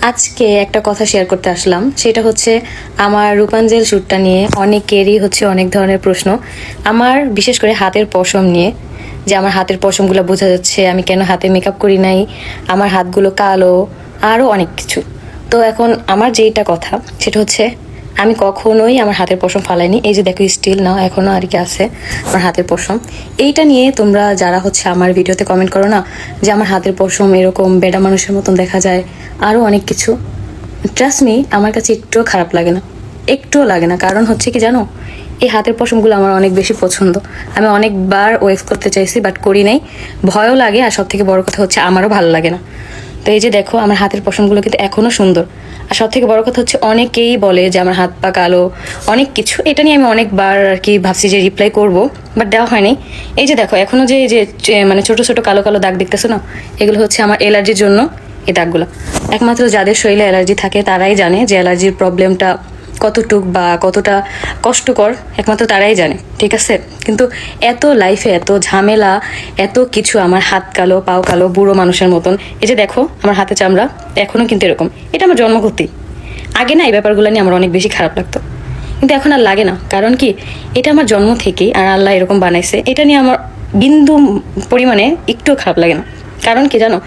আজকে একটা কথা শেয়ার করতে আসলাম, সেটা হচ্ছে আমার রূপাঞ্জল শ্যুটটা নিয়ে অনেকেরই হচ্ছে অনেক ধরনের প্রশ্ন। আমার বিশেষ করে হাতের পশম নিয়ে, যে আমার হাতের পশমগুলো বোঝা যাচ্ছে, আমি কেন হাতে মেকআপ করি নাই, আমার হাতগুলো কালো, আরও অনেক কিছু। তো এখন আমার যেইটা কথা সেটা হচ্ছে আমি কখনোই আমার হাতের পশম ফালাইনি। এই যে দেখো স্টিল নাও এখনো আর কি আছে আমার হাতের পশম। এইটা নিয়ে তোমরা যারা হচ্ছে আমার ভিডিওতে কমেন্ট করো না, যে আমার হাতের পশম এরকম বেডা মানুষের মতন দেখা যায়, আরও অনেক কিছু, ট্রাস্ট মি, আমার কাছে একটুও খারাপ লাগে না, একটুও লাগে না। কারণ হচ্ছে কি জানো, এই হাতের পশমগুলো আমার অনেক বেশি পছন্দ। আমি অনেকবার ওয়েক্স করতে চাইছি বাট করি নাই, ভয়ও লাগে, আর সব থেকে বড় কথা হচ্ছে আমারও ভালো লাগে না। তো এই যে দেখো আমার হাতের পশমগুলো কিন্তু এখনো সুন্দর। আর সব থেকে বড় কথা হচ্ছে অনেকেই বলে যে আমার হাত পা কালো, অনেক কিছু। এটা নিয়ে আমি অনেকবার আর কি ভাবছি যে রিপ্লাই করব, বাট দেওয়া হয়নি। এই যে দেখো এখনো যে মানে ছোট ছোট কালো কালো দাগ দেখতেছো না, এগুলো হচ্ছে আমার অ্যালার্জির জন্য। এই দাগগুলো একমাত্র যাদের শরীরে অ্যালার্জি থাকে তারাই জানে যে অ্যালার্জির প্রবলেমটা কতটুক বা কতটা কষ্টকর, একমাত্র তারাই জানে, ঠিক আছে? কিন্তু এত লাইফে এত ঝামেলা, এত কিছু, আমার হাত কালো, পাও কালো, বুড়ো মানুষের মতন। এই যে দেখো আমার হাতে চামড়া এখনো কিন্তু এরকম। এটা আমার জন্মগতই। আগে না এই ব্যাপারগুলো নিয়ে আমার অনেক বেশি খারাপ লাগতো, কিন্তু এখন আর লাগে না। কারণ কি, এটা আমার জন্ম থেকেই, আর আল্লাহ এরকম বানাইছে, এটা নিয়ে আমার বিন্দু পরিমাণে একটুও খারাপ লাগে না। কারণ কি জানো,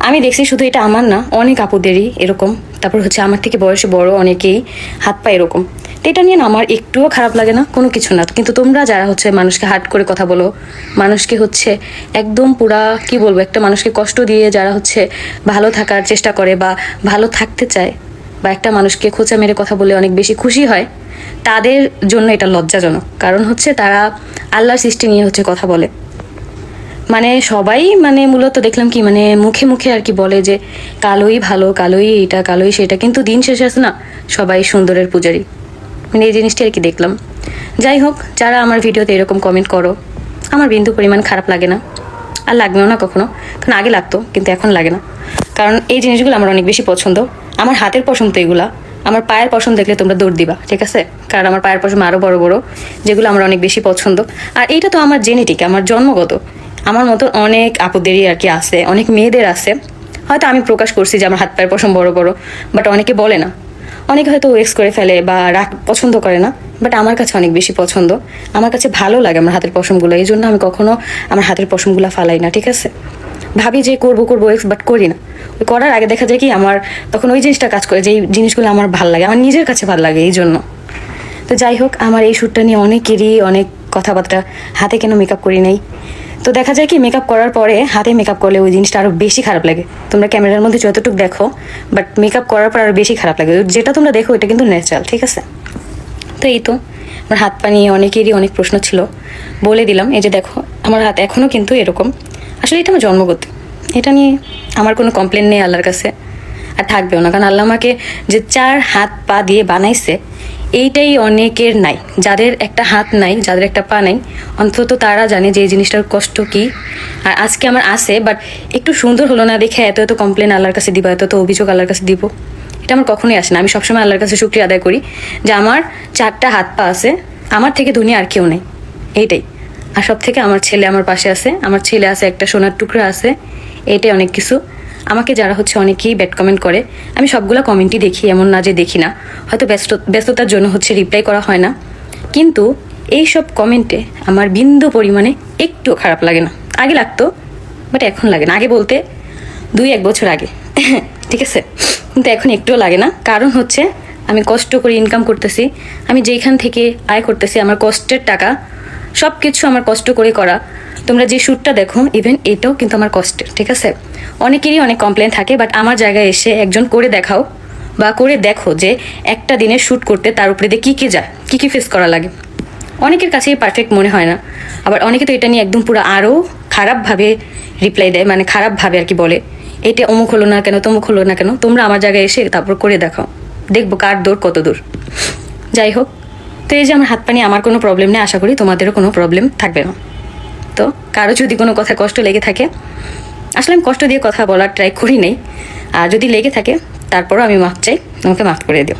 আমি দেখছি শুধু এটা আমার না, অনেক আপুদেরই এরকম। তারপর হচ্ছে আমার থেকে বয়সে বড় অনেকেই হাত পা এরকম। তো এটা নিয়ে না আমার একটুও খারাপ লাগে না, কোনো কিছু না। কিন্তু তোমরা যারা হচ্ছে মানুষকে হার্ট করে কথা বলো, মানুষকে হচ্ছে একদম পুরা কি বলবো, একটা মানুষকে কষ্ট দিয়ে যারা হচ্ছে ভালো থাকার চেষ্টা করে বা ভালো থাকতে চায়, বা একটা মানুষকে খোঁচা মেরে কথা বলে অনেক বেশি খুশি হয়, তাদের জন্য এটা লজ্জাজনক। কারণ হচ্ছে তারা আল্লাহর সৃষ্টি নিয়ে হচ্ছে কথা বলে। মানে সবাই মানে মূলত দেখলাম কি, মানে মুখে মুখে আর কি বলে যে কালোই ভালো, কালোই এটা, কালোই সেটা, কিন্তু দিন শেষে আছে না সবাই সুন্দরের পূজারি। মানে এই জিনিসটা আর কি দেখলাম। যাই হোক, যারা আমার ভিডিওতে এরকম কমেন্ট করো, আমার বিন্দু পরিমাণ খারাপ লাগে না, আর লাগবেও না কখনো। কারণ আগে লাগতো, কিন্তু এখন লাগে না। কারণ এই জিনিসগুলো আমার অনেক বেশি পছন্দ। আমার হাতের পশম তো এগুলা, আমার পায়ের পশম দেখলে তোমরা দৌড় দিবা, ঠিক আছে? কারণ আমার পায়ের পশম আরও বড় বড়, যেগুলো আমার অনেক বেশি পছন্দ। আর এইটা তো আমার জেনেটিক, আমার জন্মগত। আমার মতো অনেক আপুদেরই আর কি আছে, অনেক মেয়েদের আছে। হয়তো আমি প্রকাশ করছি যে আমার হাত পায়ের পশম বড় বড়, বাট অনেকে বলে না। অনেকে হয়তো ওয়েক্স করে ফেলে বা পছন্দ করে না, বাট আমার কাছে অনেক বেশি পছন্দ। আমার কাছে ভালো লাগে আমার হাতের পশমগুলো, এই জন্য আমি কখনো আমার হাতের পশমগুলো ফালাই না, ঠিক আছে? ভাবি যে করবো করবো ওয়েক্স, বাট করি না। ওই করার আগে দেখা যায় কি আমার তখন ওই জিনিসটা কাজ করে, যে এই জিনিসগুলো আমার ভালো লাগে, আমার নিজের কাছে ভালো লাগে, এই জন্য। তো যাই হোক, আমার এই শ্যুটটা নিয়ে অনেকেরই অনেক কথাবার্তা, হাতে কেন মেকআপ করি নাই। তো দেখা যায় কি মেকআপ করার পরে হাতে মেকআপ করলে ওই জিনিসটা আরও বেশি খারাপ লাগে। তোমরা ক্যামেরার মধ্যে যতটুকু দেখো, বাট মেকআপ করার পর আরও বেশি খারাপ লাগে। যেটা তোমরা দেখো এটা কিন্তু ন্যাচারাল, ঠিক আছে? তো এই তো আমার হাত পা নিয়ে অনেকেরই অনেক প্রশ্ন ছিল, বলে দিলাম। এই যে দেখো আমার হাত এখনও কিন্তু এরকম। আসলে এটা আমার জন্মগত, এটা নিয়ে আমার কোনো কমপ্লেন নেই আল্লাহর কাছে, আর থাকবেও না। কারণ আল্লাহ আমাকে যে 4 হাত পা দিয়ে বানাইছে, এইটাই অনেকের নাই। যাদের একটা হাত নাই, যাদের একটা পা নাই, অন্তত তারা জানে যে এই জিনিসটার কষ্ট কি। আর আজকে আমার আছে, বাট একটু সুন্দর হলো না দেখে এত এত কমপ্লেন আল্লাহর কাছে দিব, এত এত অভিযোগ আল্লাহর কাছে দিব, এটা আমার কখনোই আসে না। আমি সবসময় আল্লাহর কাছে শুকরিয়া আদায় করি যে আমার 4টা হাত পা আছে, আমার থেকে দুনিয়া আর কেউ নেই, এইটাই। আর সব থেকে আমার ছেলে আমার পাশে আছে, আমার ছেলে আছে, একটা সোনার টুকরা আছে, এইটাই অনেক কিছু। আমাকে যারা হচ্ছে অনেকেই ব্যাড কমেন্ট করে, আমি সবগুলো কমেন্টই দেখি, এমন না যে দেখি না। হয়তো ব্যস্ততার জন্য হচ্ছে রিপ্লাই করা হয় না, কিন্তু এই সব কমেন্টে আমার বিন্দু পরিমাণে একটু খারাপ লাগে না। আগে লাগতো, বাট এখন লাগে না। আগে বলতে 2-1 বছর আগে ঠিক আছে, কিন্তু এখন একটুও লাগে না। কারণ হচ্ছে আমি কষ্ট করে ইনকাম করতেছি, আমি যেইখান থেকে আয় করতেছি, আমার কষ্টের টাকা, সব কিছু আমার কষ্ট করে করা। তোমরা যে শ্যুটটা দেখো, ইভেন এটাও কিন্তু আমার কষ্টের, ঠিক আছে? অনেকেরই অনেক কমপ্লেন থাকে, বাট আমার জায়গায় এসে একজন করে দেখাও বা করে দেখো যে একটা দিনের শ্যুট করতে তার উপরে দিয়ে কী কী যায়, কী কী ফেস করা লাগে। অনেকের কাছেই পারফেক্ট মনে হয় না, আবার অনেকে তো এটা নিয়ে একদম পুরো আরও খারাপভাবে রিপ্লাই দেয়, মানে খারাপভাবে আর কি বলে, এটা অমুক হলো না কেন, তমুক হলো না কেন। তোমরা আমার জায়গায় এসে তারপর করে দেখাও, দেখবো কার দূর কত দূর। যাই হোক, তো এই যে আমার হাত পা নিয়ে আমার কোনো প্রবলেম নেই, আশা করি তোমাদেরও কোনো প্রবলেম থাকবে না। তো কারো যদি কোনো কথা কষ্ট লেগে থাকে, আসলে আমি কষ্ট দিয়ে কথা বলার ট্রাই করি নেই, আর যদি লেগে থাকে তারপরও আমি মাফ চাই, আমাকে মাফ করে দিও।